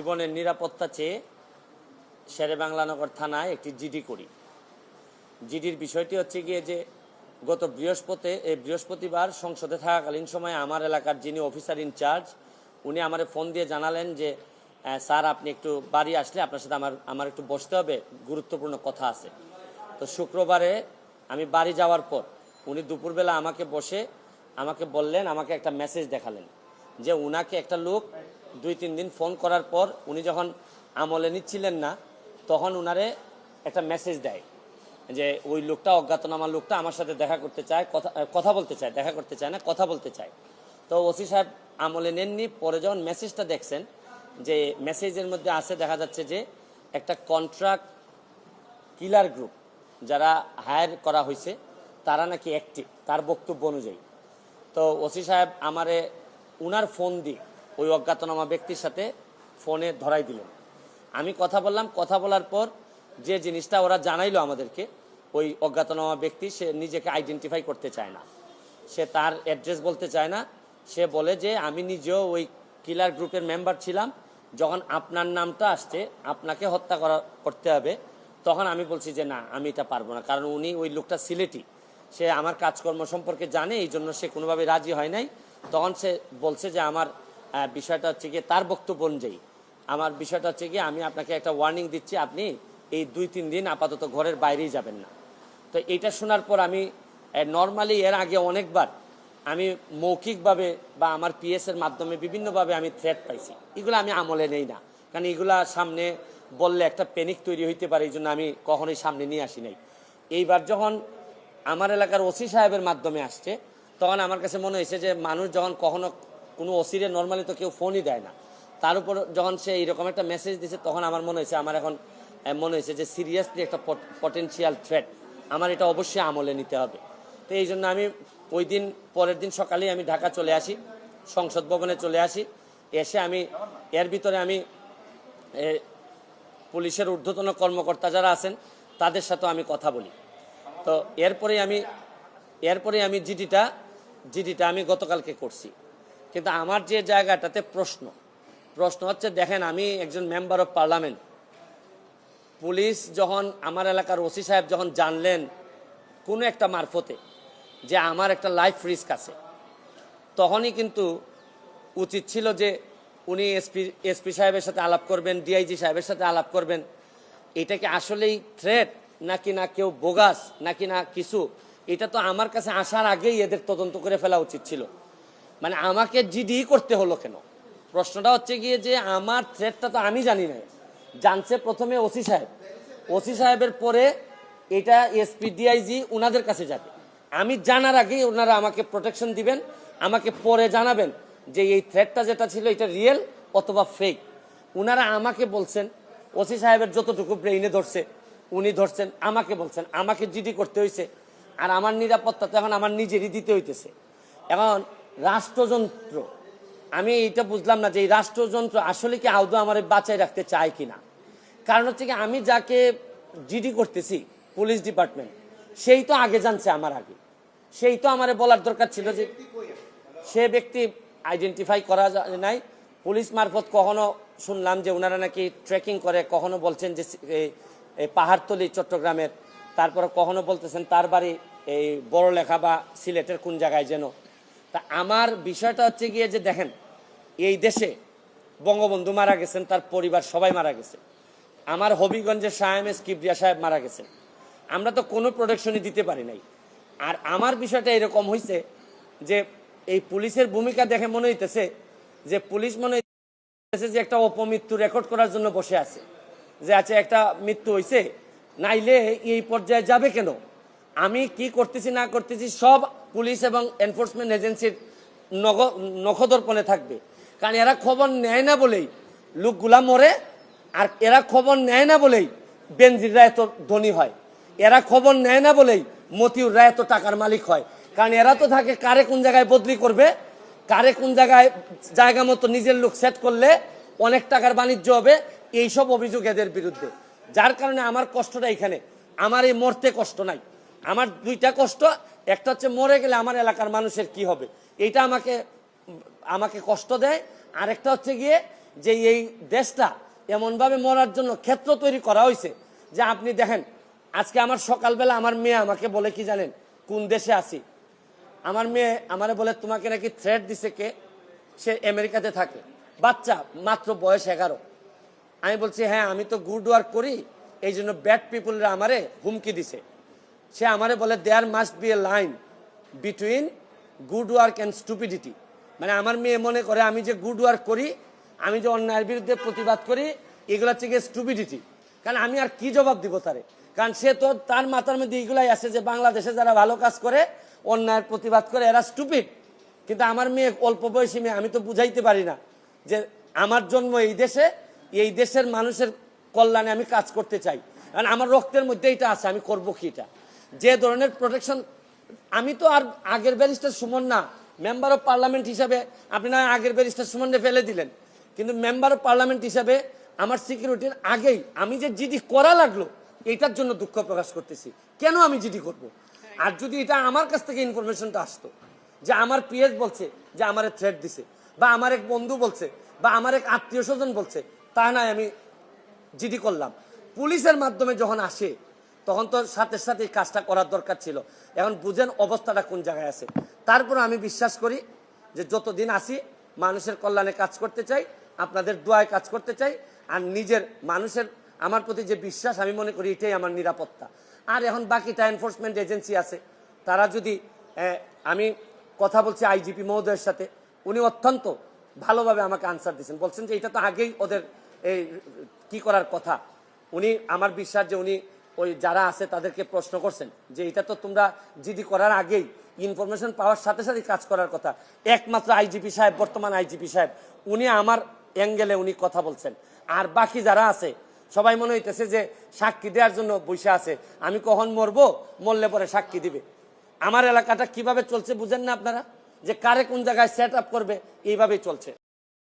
জীবনের নিরাপত্তা চেয়ে শেরেবাংলানগর থানায় একটি জিডি করি। জিডির বিষয়টি হচ্ছে গিয়ে যে গত বৃহস্পতিবার সংসদে থাকাকালীন সময়ে আমার এলাকার যিনি অফিসার ইনচার্জ উনি আমারে ফোন দিয়ে জানালেন যে স্যার আপনি একটু বাড়ি আসলে আপনার সাথে আমার একটু বসতে হবে, গুরুত্বপূর্ণ কথা আছে। তো শুক্রবারে আমি বাড়ি যাওয়ার পর উনি দুপুরবেলা আমাকে বললেন, আমাকে একটা মেসেজ দেখালেন যে উনাকে একটা লোক 2-3 দিন ফোন করার পর উনি যখন আমলে নিচ্ছিলেন না তখন উনারে একটা মেসেজ দেয় যে ওই লোকটা, অজ্ঞাতনামা লোকটা আমার সাথে দেখা করতে চায়, কথা বলতে চায়, দেখা করতে চায় না, কথা বলতে চায়। তো ওসি সাহেব আমলে নেননি। পরে যখন মেসেজটা দেখছেন যে মেসেজের মধ্যে আছে, দেখা যাচ্ছে যে একটা কন্ট্রাক্ট কিলার গ্রুপ যারা হায়ার করা হয়েছে তারা নাকি অ্যাক্টিভ, তার বক্তব্য অনুযায়ী। তো ওসি সাহেব আমারে উনার ফোন দিয়ে ওই অজ্ঞাতনামা ব্যক্তির সাথে ফোনে ধরাই দিলেন। আমি কথা বললাম, কথা বলার পর যে জিনিসটা ওরা জানাইলো আমাদেরকে, ওই অজ্ঞাতনামা ব্যক্তি সে নিজেকে আইডেন্টিফাই করতে চায় না, সে তার অ্যাড্রেস বলতে চায় না। সে বলে যে আমি নিজেও ওই কিলার গ্রুপের মেম্বার ছিলাম, যখন আপনার নামটা আসছে আপনাকে হত্যা করতে হবে, তখন আমি বলছি যে না, আমি এটা পারবো না। কারণ উনি, ওই লোকটা সিলেটি, সে আমার কাজকর্ম সম্পর্কে জানে, এই জন্য সে কোনোভাবে রাজি হয় নাই। তখন সে বলছে যে আমার বিষয়টা হচ্ছে গিয়ে, তার বক্তব্য অনুযায়ী আমার বিষয়টা হচ্ছে গিয়ে আমি আপনাকে একটা ওয়ার্নিং দিচ্ছি, আপনি এই 2-3 দিন আপাতত ঘরের বাইরেই যাবেন না। তো এইটা শোনার পর আমি নর্মালি এর আগে অনেকবার আমি মৌখিকভাবে বা আমার পিএসের মাধ্যমে বিভিন্নভাবে আমি থ্রেট পাইছি, এগুলো আমি আমলে নেই না, কারণ এগুলা সামনে বললে একটা প্যানিক তৈরি হইতে পারে, এই জন্য আমি কখনোই সামনে নিয়ে আসি নাই। এইবার যখন আমার এলাকার ওসি সাহেবের মাধ্যমে আসছে তখন আমার কাছে মনে হয়েছে যে মানুষ যখন কখনো কোনো ওসিরে নর্মালি তো কেউ ফোনই দেয় না, তার উপর যখন সে এইরকম একটা মেসেজ দিচ্ছে তখন আমার মনে হয়েছে যে সিরিয়াসলি একটা পটেনশিয়াল থ্রেট, আমার এটা অবশ্যই আমলে নিতে হবে। তো এই জন্য আমি ওই দিন, পরের দিন সকালেই আমি ঢাকা চলে আসি, সংসদ ভবনে চলে আসি। এসে আমি এর ভিতরে আমি পুলিশের ঊর্ধ্বতন কর্মকর্তা যারা আছেন তাদের সাথেও আমি কথা বলি। তো এরপরে আমি জিডিটা আমি গতকালকে করছি। কিন্তু আমার যে জায়গাটাতে প্রশ্ন হচ্ছে, দেখেন আমি একজন মেম্বার অফ পার্লামেন্ট, পুলিশ যখন, আমার এলাকার ওসি সাহেব যখন জানলেন কোনো একটা মারফতে যে আমার একটা লাইফ রিস্ক আছে, তখনই কিন্তু উচিত ছিল যে উনি এসপি সাহেবের সাথে আলাপ করবেন, ডিআইজি সাহেবের সাথে আলাপ করবেন, এটা কি আসলেই থ্রেট নাকি না কেউ বোগাস নাকি না কিছু, এটা তো আমার কাছে আসার আগেই এদের তদন্ত করে ফেলা উচিত ছিল। মানে আমাকে জিডি করতে হলো কেন? প্রশ্নটা হচ্ছে গিয়ে যে আমার থ্রেটটা তো আমি জানি না, জানছে প্রথমে ওসি সাহেবের পরে এটা এসপি ডিআইজি ওনাদের কাছে যাবে। আমি জানার আগেই ওনারা আমাকে প্রোটেকশন দিবেন, আমাকে পরে জানাবেন যে এই থ্রেটটা যেটা ছিল এটা রিয়েল অথবা ফেক। ওনারা আমাকে বলছেন, ওসি সাহেবের যতটুকু ব্রেইনে ধরছে উনি ধরছেন, আমাকে বলছেন, আমাকে জিডি করতে হয়েছে। আর আমার নিরাপত্তা তো এখন আমার নিজেরই দিতে হইতেছে। এখন রাষ্ট্রযন্ত্র, আমি এটা বুঝলাম না যে এই রাষ্ট্রযন্ত্র আসলে কি আদৌ আমার বাঁচাই রাখতে চায় কিনা। কারণ হচ্ছে কি, আমি যাকে জিডি করতেছি পুলিশ ডিপার্টমেন্ট, সেই তো আগে জানছে আমার আগে, সেই তো আমারে বলার দরকার ছিল যে সে ব্যক্তি আইডেন্টিফাই করা যায় নাই। পুলিশ মারফত কখনো শুনলাম যে ওনারা নাকি ট্রেকিং করে, কখনো বলছেন যে পাহাড়তলি চট্টগ্রামের, তারপরে কখনো বলতেছেন তার বাড়ি এই বড়লেখা বা সিলেটের কোন জায়গায় যেন। তা আমার বিষয়টা হচ্ছে গিয়ে যে দেখেন, এই দেশে বঙ্গবন্ধু মারা গেছেন, তার পরিবার সবাই মারা গেছে, আমার হবিগঞ্জের শাহ এম এস কিবরিয়া সাহেব মারা গেছেন, আমরা তো কোনো প্রোটেকশনই দিতে পারি নাই। আর আমার বিষয়টা এরকম হয়েছে যে এই পুলিশের ভূমিকা দেখে মনে হইতেছে যে পুলিশ মনে হইতেছে যে একটা অপমৃত্যু রেকর্ড করার জন্য বসে আছে, যে আচ্ছা একটা মৃত্যু হয়েছে, নাইলে এই পর্যায়ে যাবে কেন, আমি কি করতেছি না করতেছি সব পুলিশ এবং এনফোর্সমেন্ট এজেন্সির নখদর্পণে থাকবে। কারণ এরা খবর নেয় না বলেই লোকগুলা মরে, আর এরা খবর নেয় না বলেই বেনজিররা এত ধনী হয়, এরা খবর নেয় না বলেই মতিউররা এত টাকার মালিক হয়। কারণ এরা তো থাকে কারে কোন জায়গায় বদলি করবে, কারে কোন জায়গা মতো নিজের লোক সেট করলে অনেক টাকার বাণিজ্য হবে, এইসব অভিযোগ এদের বিরুদ্ধে। যার কারণে আমার কষ্টটা এখানে, আমার এই মরতে কষ্ট নাই, আমার দুইটা কষ্ট, একটা হচ্ছে মরে গেলে আমার এলাকার মানুষের কি হবে, এইটা আমাকে কষ্ট দেয়। আরেকটা হচ্ছে গিয়ে যে এই দেশটা এমনভাবে মরার জন্য ক্ষেত্র তৈরি করা হয়েছে যে আপনি দেখেন, আজকে আমার সকালবেলা আমার মেয়ে আমাকে বলে কি জানেন, কোন দেশে আছি, আমার মেয়ে আমারে বলে তোমাকে নাকি থ্রেট দিছে কে, সে আমেরিকাতে থাকে, বাচ্চা মাত্র বয়স 11। আমি বলছি হ্যাঁ আমি তো গুড ওয়ার্ক করি, এই জন্য ব্যাড পিপুলরা আমারে হুমকি দিছে। সে আমারে বলে there must be a line between good work and stupidity. মানে আমার মেয়ে মনে করে আমি যে গুড ওয়ার্ক করি, আমি যে অন্যায়ের বিরুদ্ধে প্রতিবাদ করি, এগুলো হচ্ছে গিয়ে স্টুপিডিটি। কারণ আমি আর কি জবাব দিব তারে, কারণ সে তো তার মাথার মধ্যে এগুলাই আছে যে বাংলাদেশে যারা ভালো কাজ করে, অন্যায়ের প্রতিবাদ করে, এরা স্টুপিড। কিন্তু আমার মেয়ে অল্প বয়সী মেয়ে, আমি তো বুঝাইতে পারি না যে আমার জন্ম এই দেশে, এই দেশের মানুষের কল্যাণে আমি কাজ করতে চাই, কারণ আমার রক্তের মধ্যে এটা আছে, আমি করব কি এটা। যে ধরনের প্রোটেকশন, আমি তো আর আগের ব্যারিস্টার সুমন না, মেম্বার অফ পার্লামেন্ট হিসাবে আপনি না আগের ব্যারিস্টার সুমনকে ফেলে দিলেন, কিন্তু মেম্বার অফ পার্লামেন্ট হিসাবে আমার সিকিউরিটির আগেই আমি যে জিডি করা লাগলো, এটার জন্য দুঃখ প্রকাশ করতেছি। কেন আমি জিডি করব? আর যদি এটা আমার কাছ থেকে ইনফরমেশনটা আসতো যে আমার পিএস বলছে যে আমার থ্রেট দিছে, বা আমার এক বন্ধু বলছে, বা আমার এক আত্মীয় স্বজন বলছে, তা নয় আমি জিডি করলাম। পুলিশের মাধ্যমে যখন আসে তখন তো সাথে সাথে কাজটা করার দরকার ছিল। এখন বুঝেন অবস্থাটা কোন জায়গায় আছে। তারপর আমি বিশ্বাস করি যে যতদিন আসি মানুষের কল্যাণে কাজ করতে চাই, আপনাদের দোয়ায় কাজ করতে চাই, আর নিজের মানুষের আমার প্রতি যে বিশ্বাস, আমি মনে করি এটাই আমার নিরাপত্তা। আর এখন বাকিটা এনফোর্সমেন্ট এজেন্সি আছে, তারা যদি আমি কথা বলছি আইজিপি মহোদয়ের সাথে, উনি অত্যন্ত ভালোভাবে আমাকে আনসার দিয়েছেন, বলছেন যে এটা তো আগেই ওদের এই কি করার কথা। উনি আমার বিশ্বাস যে উনি ওই যারা আছে তাদেরকে প্রশ্ন করছেন যে এটা তো তোমরা জিডি করার আগেই ইনফরমেশন পাওয়ার সাথে সাথে কাজ করার কথা। একমাত্র আইজিপি সাহেব, বর্তমান আইজিপি সাহেব, উনি আমার অ্যাঙ্গেলে উনি কথা বলছেন। আর বাকি যারা আছে সবাই মনে হইতেছে যে সাক্ষী দেওয়ার জন্য বসে আছে, আমি কখন মরবো, মরলে পরে সাক্ষী দিবে। আমার এলাকাটা কিভাবে চলছে বুঝেন না আপনারা, যে কারে কোন জায়গায় সেট আপ করবে, এইভাবেই চলছে।